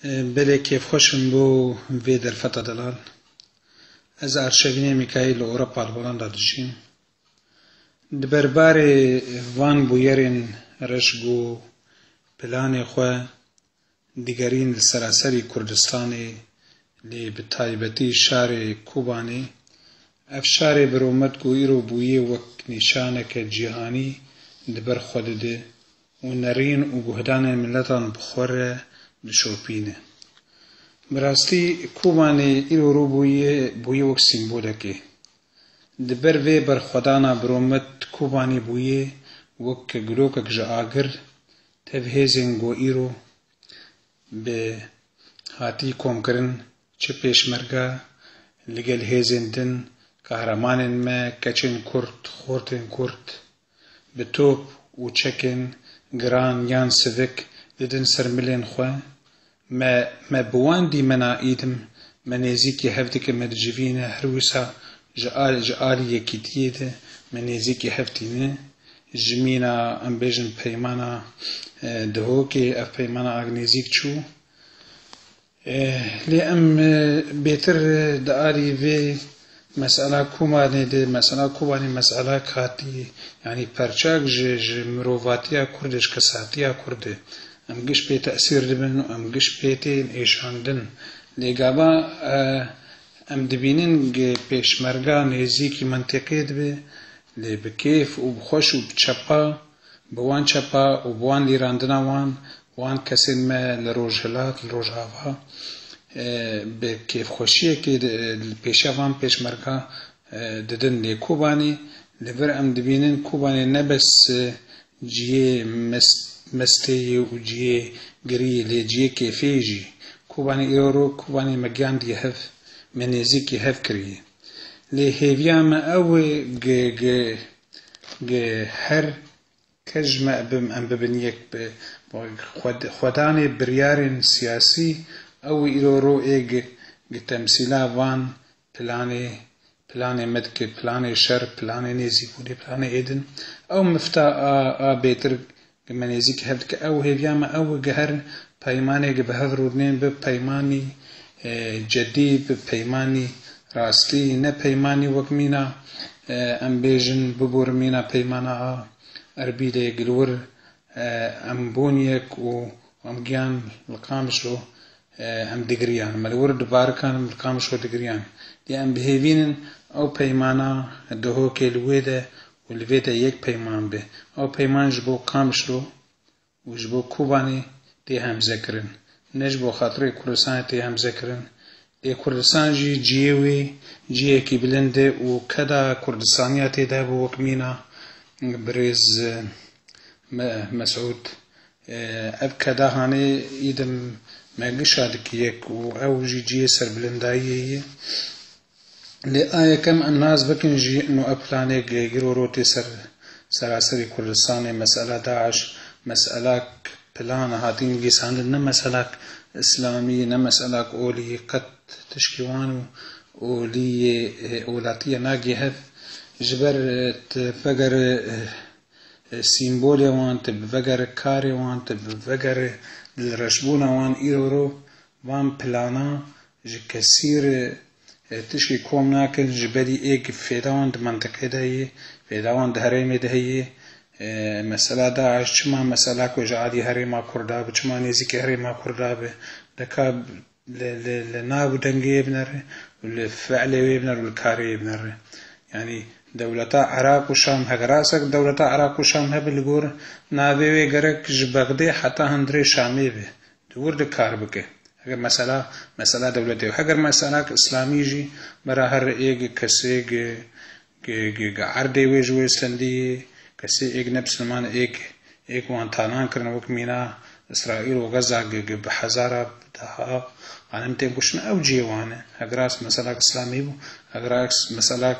بله کیف خوشم بو وی در فتا دلال از ارشوینه میکایل اوروپا هولندا دجیم دبربار وان بویرین رشگو پلان خواه دیگرین سراسری کردستانی لی بتایبتی شار کوبانی اف شار برومت گو ایرو بویه وک نشانک جهانی دبر خود ده و نرین و گهدان ملتان بخوره دشوپینه براستی کوبانی ایرو رو بویه وک سیمبولکه دبر وی بر خدانا برومت کوبانی بویه وک گلوکک جاگر تفهیزن گو ایرو به هاتی کوم کرن چه پیشمرگا لگل هیزندن kahramanên me keçên Kurd xortên Kurd bi top û çekên giran yan sivik didin ser milên xwe me bi wan dîmena îdim me nêzîkî hev dike me dicivîne her wisa ji alî yekîtiyê de me nêzîkî hev tîne ji mîna em bêjin peymana dihokê ev peymana agnêzîk çû lê em bêtir di alî vê مسئله کوبانی ده مسئله کوبانی مسئله کاتی یعنی پرچاک ج مرواتیا کردش کساتیا کرده ام گش به تأثیر دبن و ام گش به تین ایشاندن لگابا ام دبینن پیشمرگا نزیکی منطقه دبه لی بکیف و بخوش و بچپا بوان چپا و بوان لیراندنا وان کسین ما لروجهلات لروجهاوا به کیف خوشیه که پیشه وان پیشمرگا ددن لی کوبانی لور ام دبینن کوبانی نبس جیه مستی و جیه گری لی جیه کیفی جی کوبانی ایرو کوبانی مگیان دی هف منیزی که هف کریه لی هیویام او هر کجمع ام ببینیک خودانی بریارین سیاسی او ایرو ایگ تمثیلا وان پلان مدک پلان شر پلان نیزی بودی پلان ایدن او مفتا بیتر منیزی که هفت که او هیویام او گهر پیمانی که به هف رودنین به پیمانی جدی به پیمانی راستی نه پیمانی وکمینا ام بیجن ببور مینا پیمانا اربیده گلور ام بونیک و ام گیان لقامشلو ام دگریان ملور دبار کان ملقامشو دگریان دی ام بهیوینن او پیمانا دهو که لویده و لویده یک پیمان به او پیمان جبو قامشلو و جبو کوبانی دی هم ذکرن نجبو خاطر کردستان دی هم ذکرن دی کردستان جی جیوی جیه کی بلنده و کدا کردستانیاتی ده بو وکمینا بریز مسعود اب کدا هانه ایدم ماگشادك يك او جي سر بلندايي لي آية كم الناس بكن جي انو ابلاني جيرو روتي سراسري كردستاني مسألة داعش مسألة بلان هاتين جيسان نم مسألة اسلامي نم مسألة اولي قد تشكيوانو اولي اولاتية ناجي هف جبر تبقر سيمبولي وان تبقر كاري وان تبقر الرشبونا وان ايرو وان پلانا جي كثير تشكي كوم ناكن جبالي ايك فيداوان د منطقه ده فيداوان د هرمي ده مسألة داعش چما مسألة كو جعادي هرما كرداب چما نزيك هرما كرداب دكا لنابو دنگي بنر والفعلي بنر والكاري بنر يعني دولتا عراق و شام هگراسک دولتا عراق و شام هبل گور ناوی گرک جبغدی حتی هندری شامی به دور د کار بکه اگر مسئله دولتی و اگر مسئله اسلامی جی برا هر ایگ کسی گ عردی وی جوی سندی کسی ایگ نبسلمان ایگ وان تانان کرن وک مینا اسرائیل و غزه گ بحزاره بدها انا متين كشنا او جيوانه اگراس مسألة اسلامي بو اگراس مسألة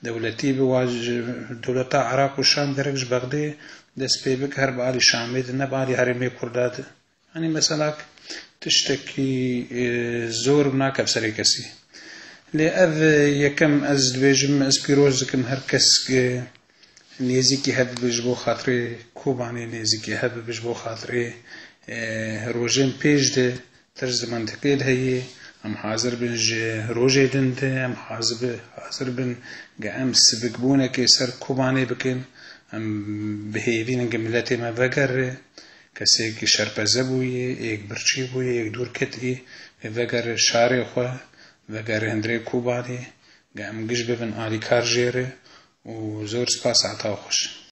دولتي بواج دولتا عراق و شام درجش بغدي دس بيبك هرب علي شامي دنا بعلي هرمي كرداد يعني مسألة تشتكي زور بناك بسري كسي لأذ يكم از بيجم از بيروزكم هركس نيزيكي هب بجبو خاطري كوباني نيزيكي هب بجبو خاطري روجين بيج ده ترز منطقه هي ام حاضر بن روجه دنده ام حاضر بن ام سبقبونه که سر کوبانه بکن ام بهیدین ملتی ما وگر کسی که شرپزه بویه ایک برچی بویه ایک دور کتی وگر شاره خواه وگر هندره کوبانه ام گش ببن آلی کار جیره و زور سپاس عطا خوش